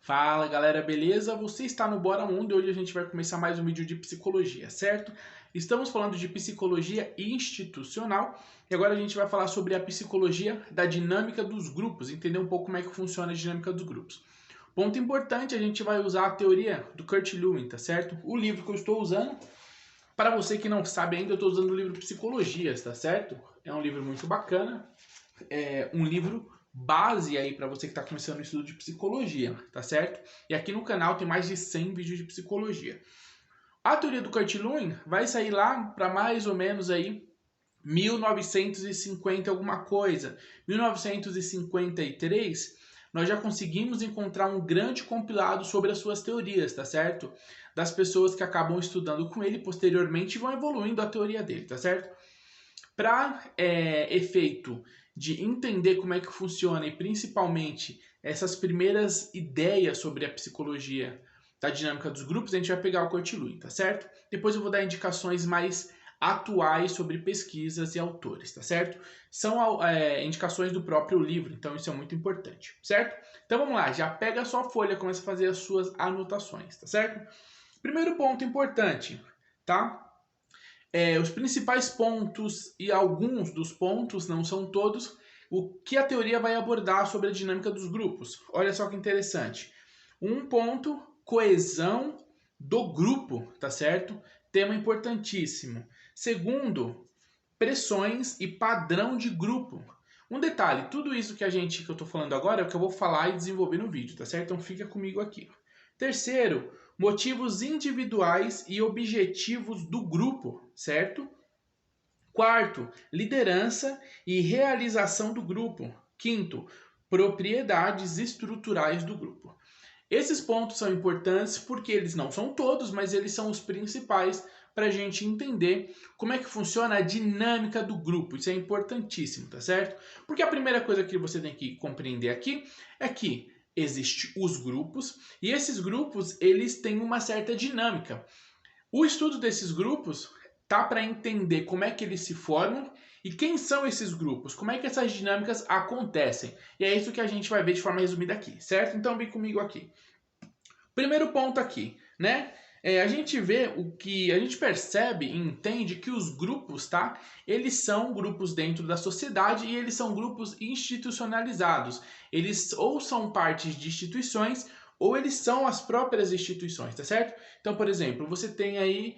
Fala galera, beleza? Você está no Bora Mundo e hoje a gente vai começar mais um vídeo de psicologia, certo? Estamos falando de psicologia institucional e agora a gente vai falar sobre a psicologia da dinâmica dos grupos, entender um pouco como é que funciona a dinâmica dos grupos. Ponto importante, a gente vai usar a teoria do Kurt Lewin, tá certo? O livro que eu estou usando, para você que não sabe ainda, eu estou usando o livro Psicologias, tá certo? É um livro muito bacana, é um livro base aí para você que está começando o estudo de psicologia, tá certo? E aqui no canal tem mais de 100 vídeos de psicologia. A teoria do Kurt Lewin vai sair lá para mais ou menos aí 1950 alguma coisa. 1953, nós já conseguimos encontrar um grande compilado sobre as suas teorias, tá certo? Das pessoas que acabam estudando com ele posteriormente vão evoluindo a teoria dele, tá certo? Para efeito de entender como é que funciona e principalmente essas primeiras ideias sobre a psicologia da dinâmica dos grupos, a gente vai pegar o Kurt Lewin, tá certo? Depois eu vou dar indicações mais atuais sobre pesquisas e autores, tá certo? São indicações do próprio livro, então isso é muito importante, certo? Então vamos lá, já pega a sua folha, começa a fazer as suas anotações, tá certo? Primeiro ponto importante, tá? Os principais pontos e alguns dos pontos, não são todos, o que a teoria vai abordar sobre a dinâmica dos grupos. Olha só que interessante. Um ponto, coesão do grupo, tá certo? Tema importantíssimo. Segundo, pressões e padrão de grupo. Um detalhe, tudo isso que eu tô falando agora é o que eu vou falar e desenvolver no vídeo, tá certo? Então fica comigo aqui. Terceiro, motivos individuais e objetivos do grupo, certo? Quarto, liderança e realização do grupo. Quinto, propriedades estruturais do grupo. Esses pontos são importantes porque eles não são todos, mas eles são os principais para a gente entender como é que funciona a dinâmica do grupo. Isso é importantíssimo, tá certo? Porque a primeira coisa que você tem que compreender aqui é que existem os grupos e esses grupos eles têm uma certa dinâmica. O estudo desses grupos tá para entender como é que eles se formam e quem são esses grupos, como é que essas dinâmicas acontecem. E é isso que a gente vai ver de forma resumida aqui, certo? Então vem comigo aqui. Primeiro ponto aqui, né? A gente vê o que a gente percebe e entende que os grupos, tá? Eles são grupos dentro da sociedade e eles são grupos institucionalizados. Eles ou são partes de instituições ou eles são as próprias instituições, tá certo? Então, por exemplo, você tem aí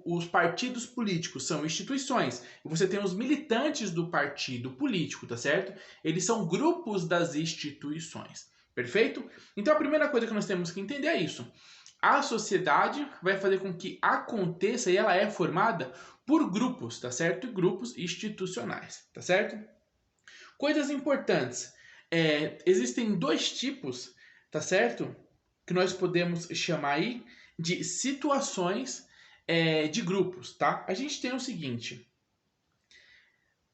os partidos políticos, são instituições. E você tem os militantes do partido político, tá certo? Eles são grupos das instituições. Perfeito? Então a primeira coisa que nós temos que entender é isso. A sociedade vai fazer com que aconteça e ela é formada por grupos, tá certo? Grupos institucionais, tá certo? Coisas importantes. Existem dois tipos, tá certo? Que nós podemos chamar aí de situações de grupos, tá? A gente tem o seguinte.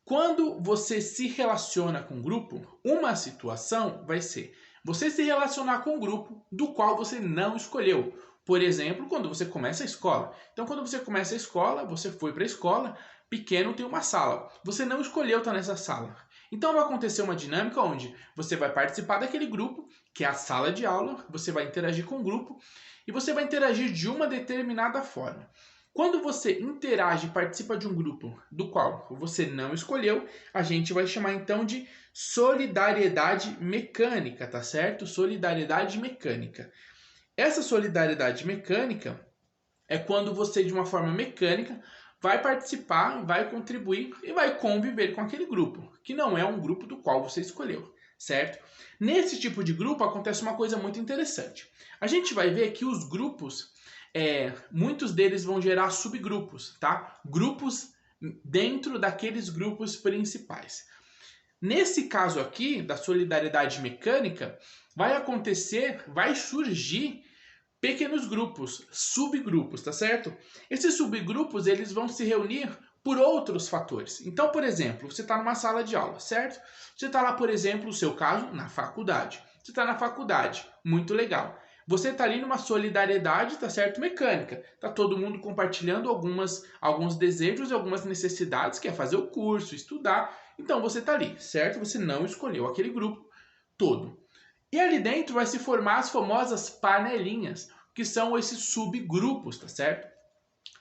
Quando você se relaciona com um grupo, uma situação vai ser você se relacionar com um grupo do qual você não escolheu. Por exemplo, quando você começa a escola. Então, quando você começa a escola, você foi para a escola, pequeno tem uma sala. Você não escolheu estar nessa sala. Então, vai acontecer uma dinâmica onde você vai participar daquele grupo, que é a sala de aula, você vai interagir com o grupo e você vai interagir de uma determinada forma. Quando você interage e participa de um grupo do qual você não escolheu, a gente vai chamar então de solidariedade mecânica, tá certo? Solidariedade mecânica. Essa solidariedade mecânica é quando você, de uma forma mecânica, vai participar, vai contribuir e vai conviver com aquele grupo, que não é um grupo do qual você escolheu, certo? Nesse tipo de grupo acontece uma coisa muito interessante. A gente vai ver que os grupos muitos deles vão gerar subgrupos, tá? Grupos dentro daqueles grupos principais. Nesse caso aqui, da solidariedade mecânica, vai surgir pequenos grupos, subgrupos, tá certo? Esses subgrupos, eles vão se reunir por outros fatores. Então, por exemplo, você está numa sala de aula, certo? Você está lá, por exemplo, no seu caso, na faculdade. Você está na faculdade, muito legal. Você está ali numa solidariedade, tá certo? Mecânica. Tá todo mundo compartilhando alguns desejos e algumas necessidades, que é fazer o curso, estudar. Então você está ali, certo? Você não escolheu aquele grupo todo. E ali dentro vai se formar as famosas panelinhas, que são esses subgrupos, tá certo?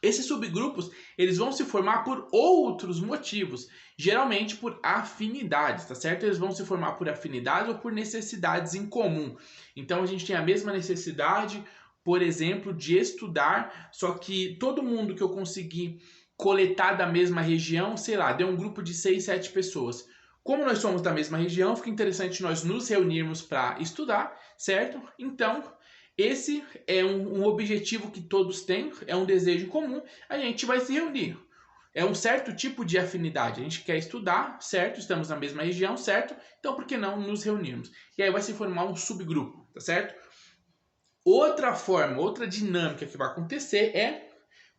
Esses subgrupos, eles vão se formar por outros motivos, geralmente por afinidades, tá certo? Eles vão se formar por afinidades ou por necessidades em comum. Então a gente tem a mesma necessidade, por exemplo, de estudar, só que todo mundo que eu conseguir coletar da mesma região, sei lá, deu um grupo de 6, 7 pessoas. Como nós somos da mesma região, fica interessante nós nos reunirmos para estudar, certo? Então, esse é um objetivo que todos têm, é um desejo comum, a gente vai se reunir. É um certo tipo de afinidade. A gente quer estudar, certo? Estamos na mesma região, certo? Então, por que não nos reunirmos? E aí vai se formar um subgrupo, tá certo? Outra forma, outra dinâmica que vai acontecer é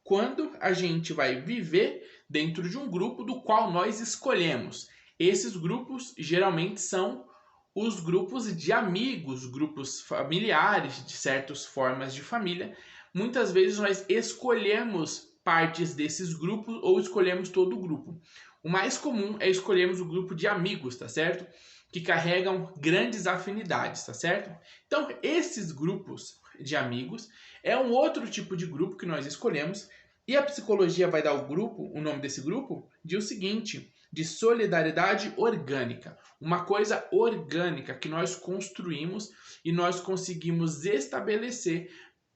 quando a gente vai viver dentro de um grupo do qual nós escolhemos. Esses grupos geralmente são os grupos de amigos, grupos familiares, de certas formas de família. Muitas vezes nós escolhemos partes desses grupos ou escolhemos todo o grupo. O mais comum é escolhermos o grupo de amigos, tá certo? Que carregam grandes afinidades, tá certo? Então, esses grupos de amigos é um outro tipo de grupo que nós escolhemos e a psicologia vai dar o nome desse grupo, de o seguinte, de solidariedade orgânica. Uma coisa orgânica que nós construímos e nós conseguimos estabelecer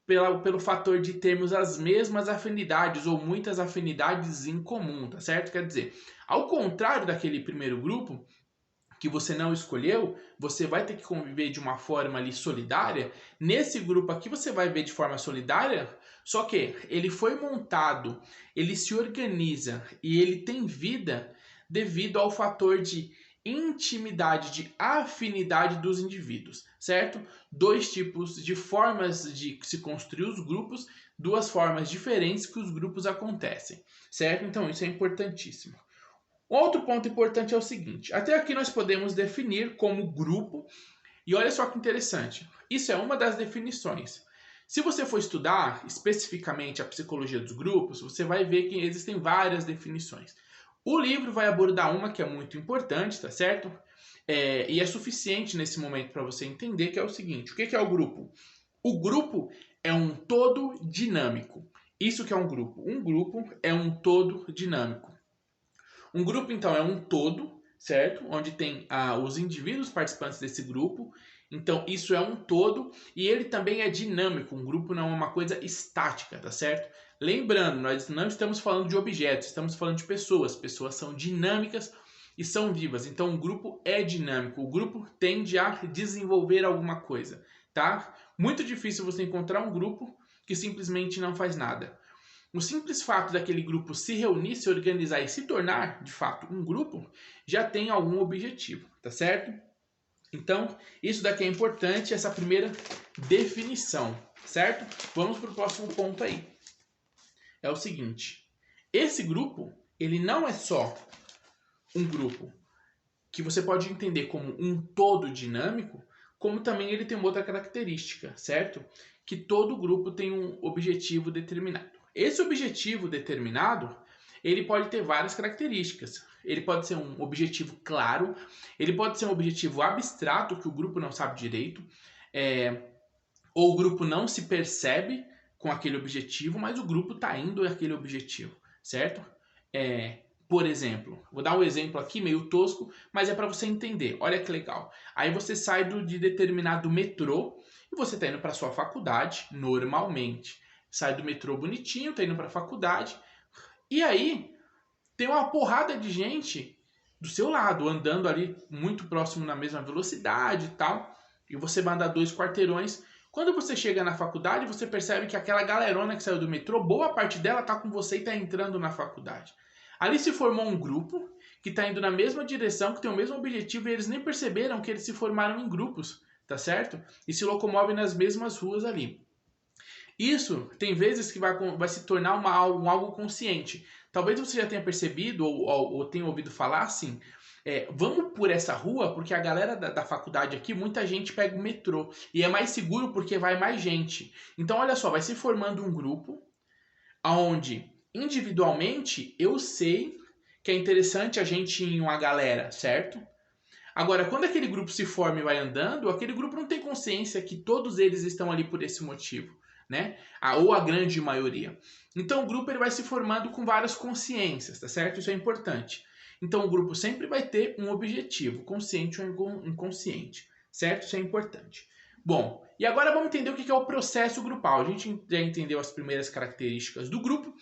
pelo fator de termos as mesmas afinidades ou muitas afinidades em comum, tá certo? Quer dizer, ao contrário daquele primeiro grupo, que você não escolheu, você vai ter que conviver de uma forma ali solidária. Nesse grupo aqui você vai ver de forma solidária, só que ele foi montado, ele se organiza e ele tem vida devido ao fator de intimidade, de afinidade dos indivíduos, certo? Dois tipos de formas de se construir os grupos, duas formas diferentes que os grupos acontecem, certo? Então isso é importantíssimo. Outro ponto importante é o seguinte: até aqui nós podemos definir como grupo, e olha só que interessante, isso é uma das definições. Se você for estudar especificamente a psicologia dos grupos, você vai ver que existem várias definições. O livro vai abordar uma que é muito importante, tá certo? E é suficiente nesse momento para você entender que é o seguinte: o que é o grupo? O grupo é um todo dinâmico. Isso que é um grupo. Um grupo é um todo dinâmico. Um grupo, então, é um todo, certo? Onde tem os indivíduos participantes desse grupo. Então, isso é um todo e ele também é dinâmico. Um grupo não é uma coisa estática, tá certo? Lembrando, nós não estamos falando de objetos, estamos falando de pessoas. Pessoas são dinâmicas e são vivas. Então, um grupo é dinâmico. O grupo tende a desenvolver alguma coisa, tá? Muito difícil você encontrar um grupo que simplesmente não faz nada. O simples fato daquele grupo se reunir, se organizar e se tornar, de fato, um grupo, já tem algum objetivo, tá certo? Então, isso daqui é importante, essa primeira definição, certo? Vamos para o próximo ponto aí. É o seguinte, esse grupo, ele não é só um grupo que você pode entender como um todo dinâmico, como também ele tem uma outra característica, certo? Que todo grupo tem um objetivo determinado. Esse objetivo determinado, ele pode ter várias características. Ele pode ser um objetivo claro, ele pode ser um objetivo abstrato que o grupo não sabe direito, ou o grupo não se percebe com aquele objetivo, mas o grupo está indo àquele objetivo, certo? Por exemplo, vou dar um exemplo aqui meio tosco, mas é para você entender. Olha que legal. Aí você sai de determinado metrô e você está indo para sua faculdade normalmente. Sai do metrô bonitinho, está indo para a faculdade. E aí tem uma porrada de gente do seu lado, andando ali muito próximo na mesma velocidade e tal. E você vai andar 2 quarteirões. Quando você chega na faculdade, você percebe que aquela galerona que saiu do metrô, boa parte dela está com você e está entrando na faculdade. Ali se formou um grupo que está indo na mesma direção, que tem o mesmo objetivo e eles nem perceberam que eles se formaram em grupos, tá certo? E se locomovem nas mesmas ruas ali. Isso tem vezes que vai se tornar algo consciente. Talvez você já tenha percebido ou tenha ouvido falar assim, vamos por essa rua porque a galera da faculdade aqui, muita gente pega o metrô e é mais seguro porque vai mais gente. Então olha só, vai se formando um grupo onde individualmente eu sei que é interessante a gente ir em uma galera, certo? Agora, quando aquele grupo se forma e vai andando, aquele grupo não tem consciência que todos eles estão ali por esse motivo, né? Ou a grande maioria. Então o grupo ele vai se formando com várias consciências, tá certo? Isso é importante. Então o grupo sempre vai ter um objetivo, consciente ou inconsciente, certo? Isso é importante. Bom, e agora vamos entender o que é o processo grupal. A gente já entendeu as primeiras características do grupo.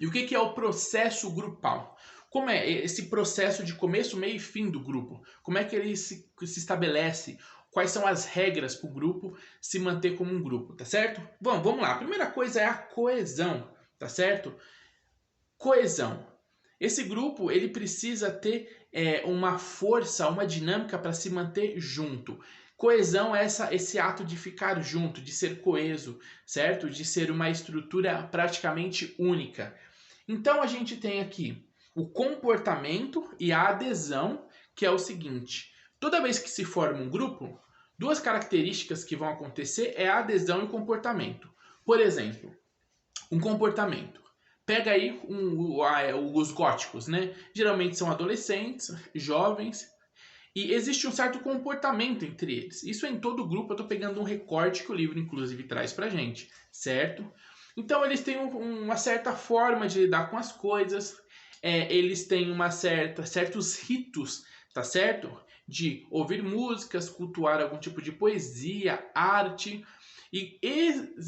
E o que é o processo grupal? Como é esse processo de começo, meio e fim do grupo? Como é que ele se estabelece? Quais são as regras para o grupo se manter como um grupo, tá certo? Bom, vamos lá. A primeira coisa é a coesão, tá certo? Coesão. Esse grupo ele precisa ter uma força, uma dinâmica para se manter junto. Coesão é esse ato de ficar junto, de ser coeso, certo? De ser uma estrutura praticamente única. Então a gente tem aqui o comportamento e a adesão, que é o seguinte: toda vez que se forma um grupo, duas características que vão acontecer é a adesão e o comportamento. Por exemplo, um comportamento. Pega aí os góticos, né? Geralmente são adolescentes, jovens, e existe um certo comportamento entre eles. Isso é em todo o grupo, eu estou pegando um recorte que o livro inclusive traz pra gente, certo? Então eles têm uma certa forma de lidar com as coisas, eles têm certos ritos, tá certo? De ouvir músicas, cultuar algum tipo de poesia, arte. E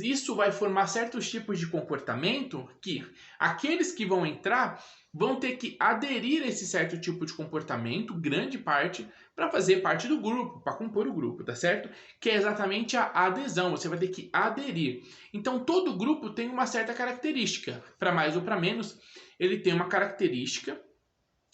isso vai formar certos tipos de comportamento que aqueles que vão entrar vão ter que aderir a esse certo tipo de comportamento, grande parte, para fazer parte do grupo, para compor o grupo, tá certo? Que é exatamente a adesão, você vai ter que aderir. Então todo grupo tem uma certa característica, para mais ou para menos, ele tem uma característica,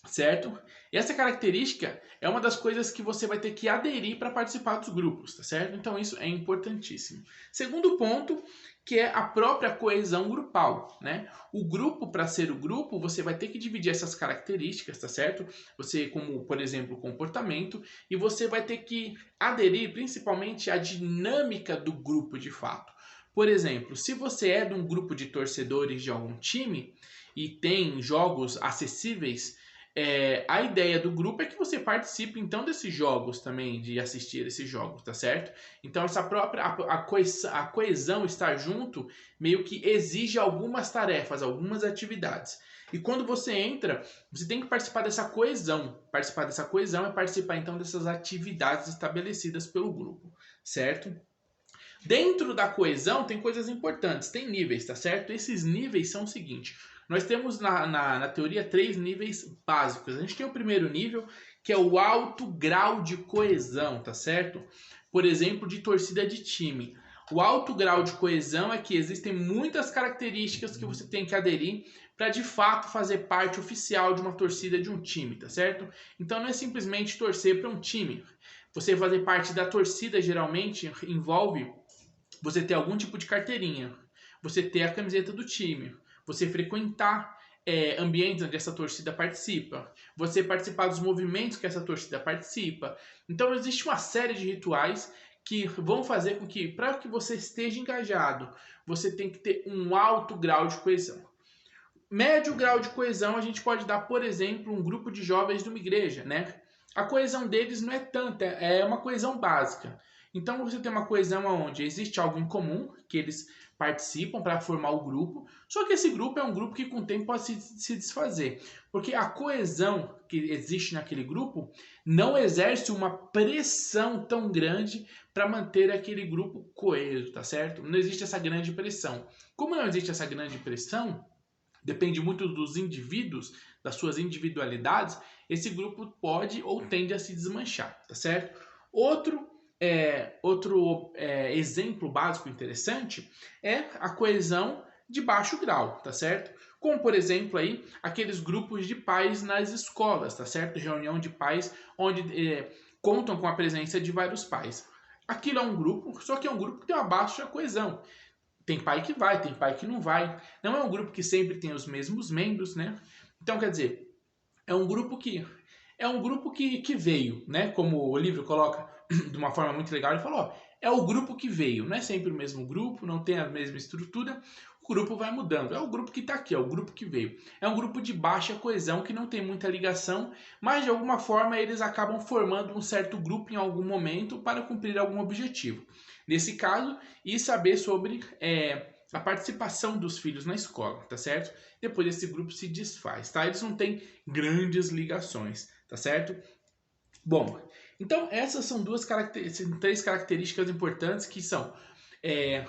certo? E essa característica é uma das coisas que você vai ter que aderir para participar dos grupos, tá certo? Então isso é importantíssimo. Segundo ponto, que é a própria coesão grupal, né? O grupo, para ser o grupo, você vai ter que dividir essas características, tá certo? Você, como, por exemplo, comportamento, e você vai ter que aderir principalmente à dinâmica do grupo de fato. Por exemplo, se você é de um grupo de torcedores de algum time e tem jogos acessíveis, a ideia do grupo é que você participe então desses jogos também, de assistir esses jogos, tá certo? Então essa própria a coesão estar junto meio que exige algumas tarefas, algumas atividades. E quando você entra, você tem que participar dessa coesão. Participar dessa coesão é participar então dessas atividades estabelecidas pelo grupo, certo? Dentro da coesão tem coisas importantes, tem níveis, tá certo? Esses níveis são o seguinte: nós temos na teoria 3 níveis básicos. A gente tem o primeiro nível, que é o alto grau de coesão, tá certo? Por exemplo, de torcida de time. O alto grau de coesão é que existem muitas características que você tem que aderir para de fato fazer parte oficial de uma torcida de um time, tá certo? Então não é simplesmente torcer para um time. Você fazer parte da torcida geralmente envolve você ter algum tipo de carteirinha, você ter a camiseta do time, você frequentar ambientes onde essa torcida participa, você participar dos movimentos que essa torcida participa. Então existe uma série de rituais que vão fazer com que, para que você esteja engajado, você tem que ter um alto grau de coesão. Médio grau de coesão a gente pode dar, por exemplo, um grupo de jovens de uma igreja, né? A coesão deles não é tanta, é uma coesão básica. Então você tem uma coesão onde existe algo em comum, que eles participam para formar o grupo, só que esse grupo é um grupo que com o tempo pode se desfazer, porque a coesão que existe naquele grupo não exerce uma pressão tão grande para manter aquele grupo coeso, tá certo? Não existe essa grande pressão. Como não existe essa grande pressão, depende muito dos indivíduos, das suas individualidades, esse grupo pode ou tende a se desmanchar, tá certo? Outro exemplo básico interessante é a coesão de baixo grau, tá certo? Como, por exemplo, aí, aqueles grupos de pais nas escolas, tá certo? Reunião de pais onde contam com a presença de vários pais. Aquilo é um grupo, só que é um grupo que tem uma baixa coesão. Tem pai que vai, tem pai que não vai. Não é um grupo que sempre tem os mesmos membros, né? Então, quer dizer, é um grupo que veio, né? Como o livro coloca de uma forma muito legal, ele falou, ó, é o grupo que veio, não é sempre o mesmo grupo, não tem a mesma estrutura. grupo vai mudando. É o grupo que está aqui, é o grupo que veio. É um grupo de baixa coesão, que não tem muita ligação, mas de alguma forma eles acabam formando um certo grupo em algum momento para cumprir algum objetivo. Nesse caso, e saber sobre a participação dos filhos na escola, tá certo? Depois esse grupo se desfaz, tá? Eles não têm grandes ligações, tá certo? Bom, então essas são três características importantes que são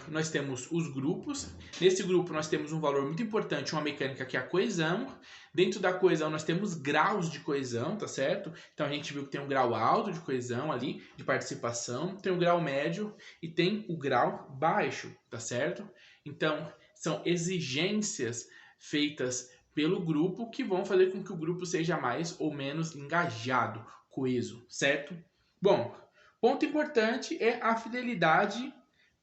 nós temos os grupos. Nesse grupo nós temos um valor muito importante, uma mecânica que é a coesão. Dentro da coesão nós temos graus de coesão, tá certo? Então a gente viu que tem um grau alto de coesão ali, de participação, tem um grau médio e tem o grau baixo, tá certo? Então são exigências feitas pelo grupo que vão fazer com que o grupo seja mais ou menos engajado, coeso, certo? Bom, ponto importante é a fidelidade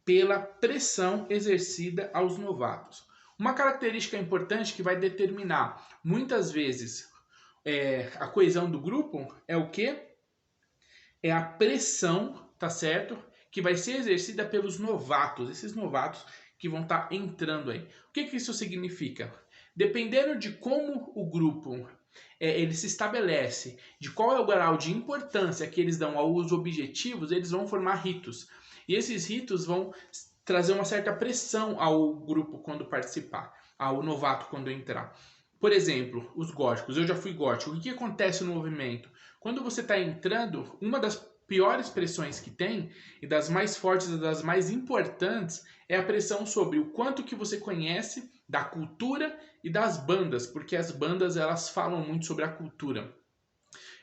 pela pressão exercida aos novatos. Uma característica importante que vai determinar muitas vezes a coesão do grupo é o quê? É a pressão, tá certo? Que vai ser exercida pelos novatos, esses novatos que vão estar entrando aí. O que isso significa? Dependendo de como o grupo ele se estabelece, de qual é o grau de importância que eles dão aos objetivos, eles vão formar ritos. E esses ritos vão trazer uma certa pressão ao grupo quando participar, ao novato quando entrar. Por exemplo, os góticos. Eu já fui gótico. O que acontece no movimento? Quando você está entrando, uma das piores pressões que tem, e das mais fortes e das mais importantes, é a pressão sobre o quanto que você conhece da cultura e das bandas, porque as bandas elas falam muito sobre a cultura.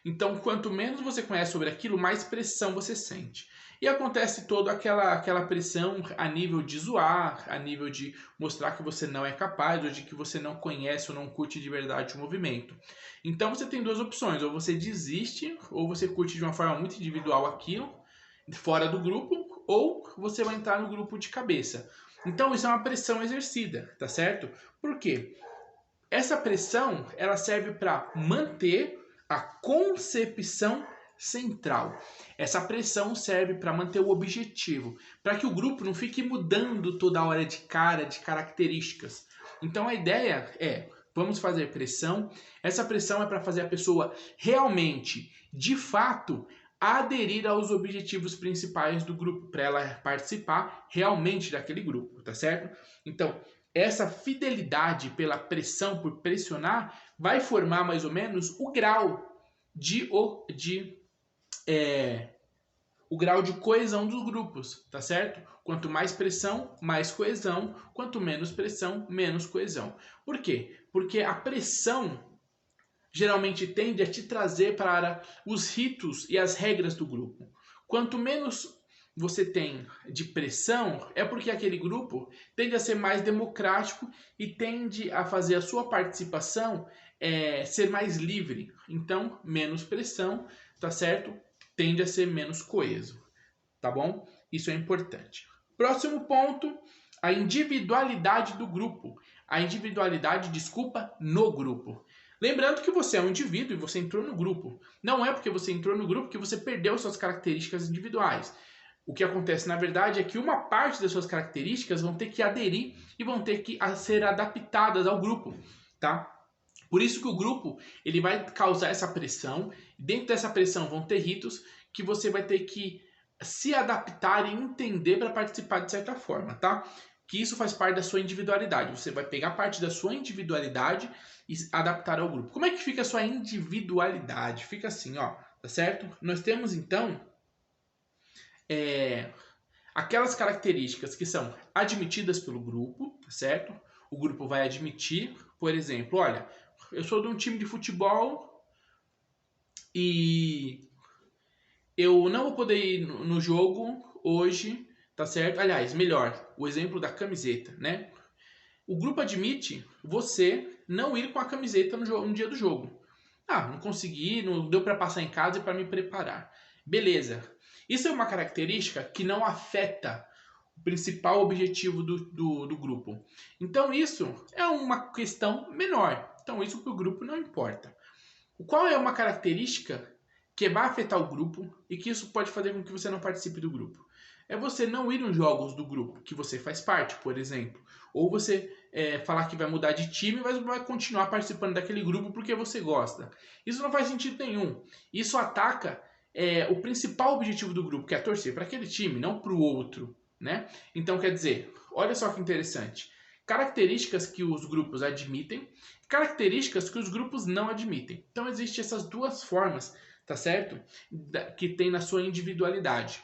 Então, quanto menos você conhece sobre aquilo, mais pressão você sente. E acontece toda aquela pressão a nível de zoar, a nível de mostrar que você não é capaz, ou de que você não conhece ou não curte de verdade o movimento. Então você tem duas opções, ou você desiste, ou você curte de uma forma muito individual aquilo, fora do grupo, ou você vai entrar no grupo de cabeça. Então isso é uma pressão exercida, tá certo? Por quê? Essa pressão ela serve para manter a concepção central. Essa pressão serve para manter o objetivo, para que o grupo não fique mudando toda hora de cara, de características. Então a ideia é, vamos fazer pressão. Essa pressão é para fazer a pessoa realmente, de fato, aderir aos objetivos principais do grupo, para ela participar realmente daquele grupo, tá certo? Então, essa fidelidade pela pressão, por pressionar, vai formar mais ou menos o grau o grau de coesão dos grupos, tá certo? Quanto mais pressão, mais coesão. Quanto menos pressão, menos coesão. Por quê? Porque a pressão geralmente tende a te trazer para os ritos e as regras do grupo. Quanto menos você tem de pressão, é porque aquele grupo tende a ser mais democrático e tende a fazer a sua participação ser mais livre. Então, menos pressão, tá certo? Tende a ser menos coeso, tá bom? Isso é importante. Próximo ponto, a individualidade do grupo. A individualidade, desculpa, no grupo. Lembrando que você é um indivíduo e você entrou no grupo. Não é porque você entrou no grupo que você perdeu suas características individuais. O que acontece, na verdade, é que uma parte das suas características vão ter que aderir e vão ter que ser adaptadas ao grupo, tá? Por isso que o grupo ele vai causar essa pressão. Dentro dessa pressão vão ter ritos que você vai ter que se adaptar e entender para participar de certa forma, tá? Que isso faz parte da sua individualidade. Você vai pegar parte da sua individualidade e adaptar ao grupo. Como é que fica a sua individualidade? Fica assim, ó, tá certo? Nós temos então aquelas características que são admitidas pelo grupo, tá certo? O grupo vai admitir, por exemplo, olha, eu sou de um time de futebol e eu não vou poder ir no jogo hoje, tá certo? Aliás, melhor, o exemplo da camiseta, né? O grupo admite você não ir com a camiseta no dia do jogo. Ah, não consegui, não deu para passar em casa e para me preparar. Beleza. Isso é uma característica que não afeta o principal objetivo do grupo. Então isso é uma questão menor. Então isso para o grupo não importa. Qual é uma característica que vai afetar o grupo e que isso pode fazer com que você não participe do grupo. É você não ir nos jogos do grupo que você faz parte, por exemplo. Ou você falar que vai mudar de time, mas vai continuar participando daquele grupo porque você gosta. Isso não faz sentido nenhum. Isso ataca o principal objetivo do grupo, que é torcer para aquele time, não para o outro, né? Então, quer dizer, olha só que interessante. Características que os grupos admitem, características que os grupos não admitem. Então, existem essas duas formas, tá certo? Que tem na sua individualidade.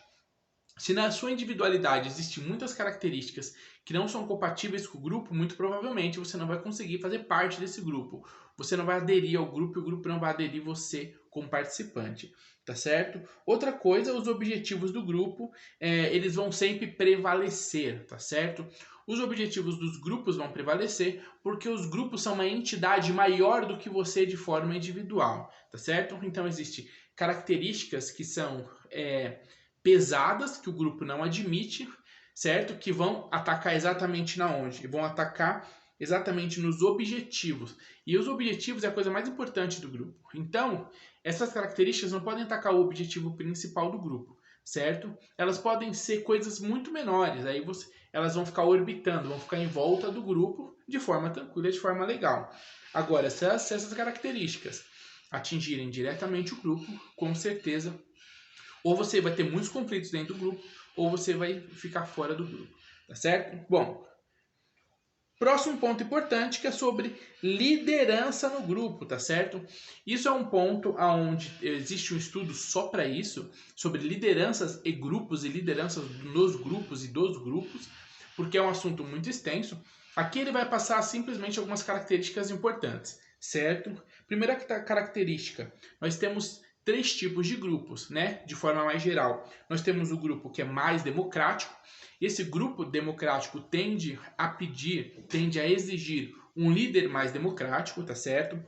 Se na sua individualidade existem muitas características que não são compatíveis com o grupo, muito provavelmente você não vai conseguir fazer parte desse grupo. Você não vai aderir ao grupo e o grupo não vai aderir você como participante, tá certo? Outra coisa, os objetivos do grupo, eles vão sempre prevalecer, tá certo? Os objetivos dos grupos vão prevalecer porque os grupos são uma entidade maior do que você de forma individual, tá certo? Então, existem características que são pesadas, que o grupo não admite, certo? Que vão atacar exatamente na onde? Vão atacar exatamente nos objetivos. E os objetivos é a coisa mais importante do grupo. Então, essas características não podem atacar o objetivo principal do grupo, certo? Elas podem ser coisas muito menores, aí elas vão ficar orbitando, vão ficar em volta do grupo de forma tranquila, de forma legal. Agora, se essas características atingirem diretamente o grupo, com certeza ou você vai ter muitos conflitos dentro do grupo, ou você vai ficar fora do grupo, tá certo? Bom, próximo ponto importante que é sobre liderança no grupo, tá certo? Isso é um ponto onde existe um estudo só para isso, sobre lideranças e grupos e lideranças nos grupos e dos grupos, porque é um assunto muito extenso. Aqui ele vai passar simplesmente algumas características importantes, certo? Primeira característica, nós temos 3 tipos de grupos, né? De forma mais geral. Nós temos o grupo que é mais democrático. Esse grupo democrático tende a exigir um líder mais democrático, tá certo?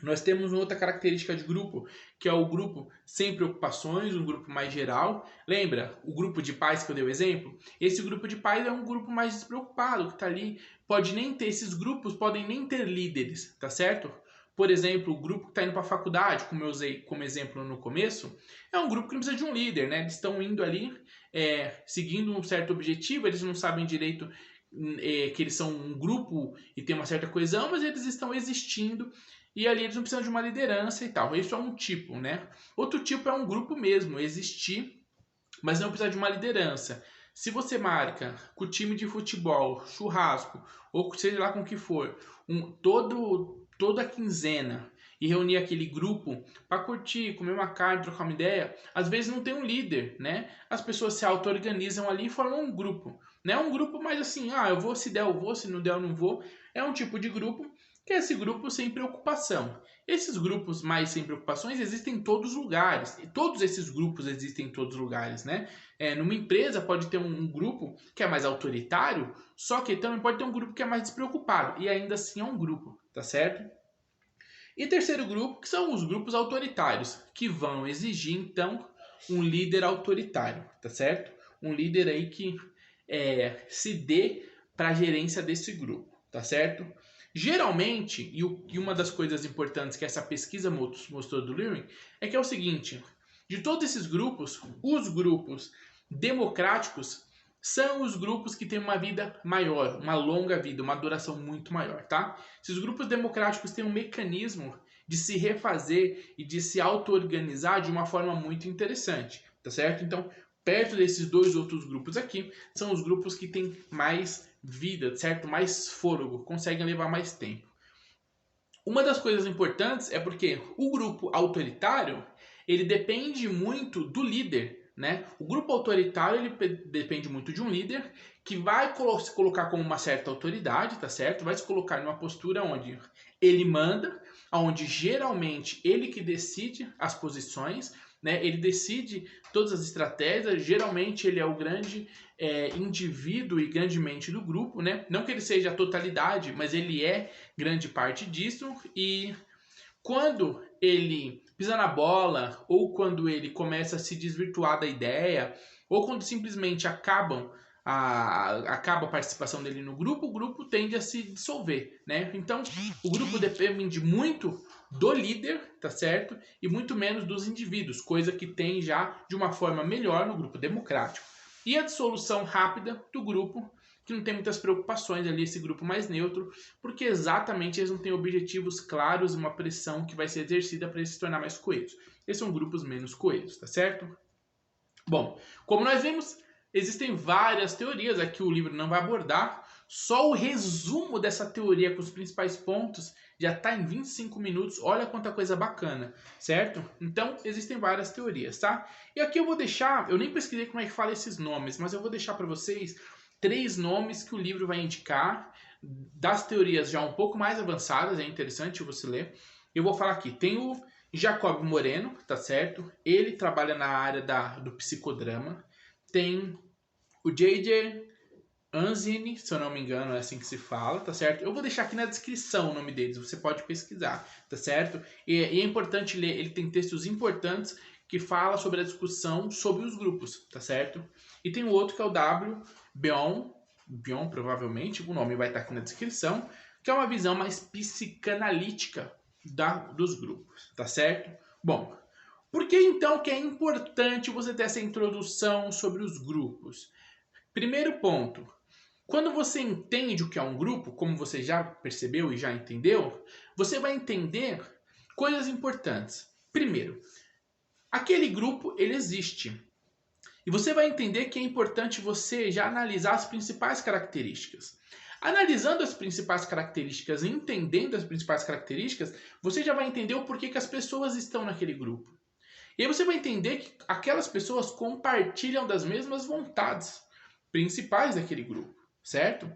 Nós temos outra característica de grupo, que é o grupo sem preocupações, um grupo mais geral. Lembra o grupo de pais que eu dei o exemplo? Esse grupo de pais é um grupo mais despreocupado, que está ali. Esses grupos podem nem ter líderes, tá certo? Por exemplo, o grupo que está indo para a faculdade, como eu usei como exemplo no começo, é um grupo que não precisa de um líder, né? Eles estão indo ali, seguindo um certo objetivo, eles não sabem direito que eles são um grupo e tem uma certa coesão, mas eles estão existindo e ali eles não precisam de uma liderança e tal. Isso é um tipo, né? Outro tipo é um grupo mesmo, existir, mas não precisar de uma liderança. Se você marca com o time de futebol, churrasco, ou seja lá com o que for, toda a quinzena e reunir aquele grupo para curtir, comer uma carne, trocar uma ideia, às vezes não tem um líder, né? As pessoas se auto-organizam ali e formam um grupo. Não é um grupo mais assim, eu vou, se der eu vou, se não der eu não vou. É um tipo de grupo que é esse grupo sem preocupação. Esses grupos mais sem preocupações existem em todos os lugares. E todos esses grupos existem em todos os lugares, né? Numa empresa pode ter um grupo que é mais autoritário, só que também pode ter um grupo que é mais despreocupado. E ainda assim é um grupo, tá certo? E terceiro grupo, que são os grupos autoritários, que vão exigir, então, um líder autoritário, tá certo? Um líder aí que se dê para a gerência desse grupo, tá certo? Geralmente, e uma das coisas importantes que essa pesquisa mostrou do Leary, é que é o seguinte, de todos esses grupos, os grupos democráticos são os grupos que têm uma vida maior, uma longa vida, uma duração muito maior, tá? Esses grupos democráticos têm um mecanismo de se refazer e de se auto-organizar de uma forma muito interessante, tá certo? Então, perto desses dois outros grupos aqui, são os grupos que têm mais vida, certo? Mais fôlego, conseguem levar mais tempo. Uma das coisas importantes é porque o grupo autoritário, ele depende muito do líder, né? O grupo autoritário, ele depende muito de um líder que vai se colocar como uma certa autoridade, tá certo? Vai se colocar numa postura onde ele manda, onde geralmente ele que decide as posições, né? Ele decide todas as estratégias, geralmente ele é o grande indivíduo e grande mente do grupo, né? Não que ele seja a totalidade, mas ele é grande parte disso, e quando ele pisa na bola, ou quando ele começa a se desvirtuar da ideia, ou quando simplesmente acaba a participação dele no grupo, o grupo tende a se dissolver, né? Então, o grupo depende muito do líder, tá certo? E muito menos dos indivíduos, coisa que tem já de uma forma melhor no grupo democrático. E a dissolução rápida do grupo, que não tem muitas preocupações ali, esse grupo mais neutro, porque exatamente eles não têm objetivos claros e uma pressão que vai ser exercida para eles se tornar mais coesos. Esses são grupos menos coesos, tá certo? Bom, como nós vimos, existem várias teorias, aqui o livro não vai abordar, só o resumo dessa teoria com os principais pontos já está em 25 minutos, olha quanta coisa bacana, certo? Então, existem várias teorias, tá? E aqui eu vou deixar, eu nem pesquisei como é que fala esses nomes, mas eu vou deixar para vocês 3 nomes que o livro vai indicar, das teorias já um pouco mais avançadas, é interessante você ler. Eu vou falar aqui, tem o Jacob Moreno, tá certo? Ele trabalha na área do psicodrama. Tem o J.J. Anzini, se eu não me engano, é assim que se fala, tá certo? Eu vou deixar aqui na descrição o nome deles, você pode pesquisar, tá certo? E é importante ler, ele tem textos importantes que fala sobre a discussão sobre os grupos, tá certo? E tem o outro que é o W. Bion, provavelmente, o nome vai estar aqui na descrição, que é uma visão mais psicanalítica dos grupos, tá certo? Bom, por que então que é importante você ter essa introdução sobre os grupos? Primeiro ponto, quando você entende o que é um grupo, como você já percebeu e já entendeu, você vai entender coisas importantes. Primeiro, aquele grupo ele existe. E você vai entender que é importante você já analisar as principais características. Analisando as principais características e entendendo as principais características, você já vai entender o porquê que as pessoas estão naquele grupo. E aí você vai entender que aquelas pessoas compartilham das mesmas vontades principais daquele grupo, certo?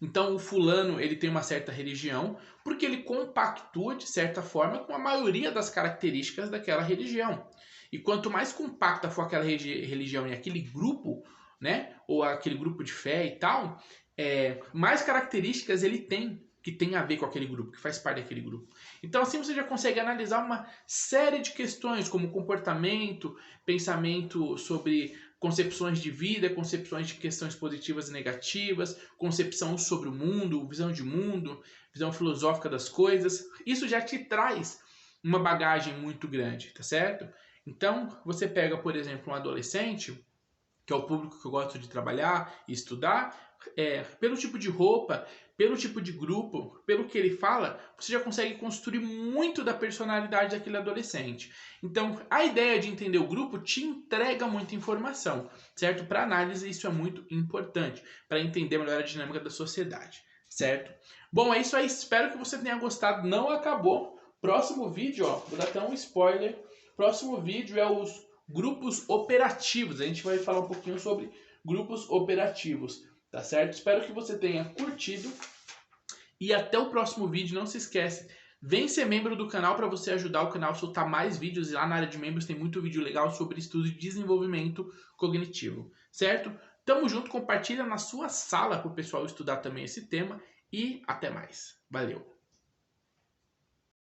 Então o fulano ele tem uma certa religião porque ele compactua de certa forma com a maioria das características daquela religião. E quanto mais compacta for aquela religião e aquele grupo, né, ou aquele grupo de fé e tal, mais características ele tem que tem a ver com aquele grupo, que faz parte daquele grupo. Então assim você já consegue analisar uma série de questões como comportamento, pensamento sobre concepções de vida, concepções de questões positivas e negativas, concepção sobre o mundo, visão filosófica das coisas. Isso já te traz uma bagagem muito grande, tá certo? Então, você pega, por exemplo, um adolescente, que é o público que eu gosto de trabalhar e estudar, pelo tipo de roupa, pelo tipo de grupo, pelo que ele fala, você já consegue construir muito da personalidade daquele adolescente. Então, a ideia de entender o grupo te entrega muita informação, certo? Para análise, isso é muito importante, para entender melhor a dinâmica da sociedade, certo? Bom, é isso aí, espero que você tenha gostado. Não acabou. Próximo vídeo, ó, vou dar até um spoiler. Próximo vídeo é os grupos operativos. A gente vai falar um pouquinho sobre grupos operativos, tá certo? Espero que você tenha curtido e até o próximo vídeo. Não se esquece, vem ser membro do canal para você ajudar o canal a soltar mais vídeos. E lá na área de membros tem muito vídeo legal sobre estudo de desenvolvimento cognitivo, certo? Tamo junto, compartilha na sua sala para o pessoal estudar também esse tema e até mais. Valeu!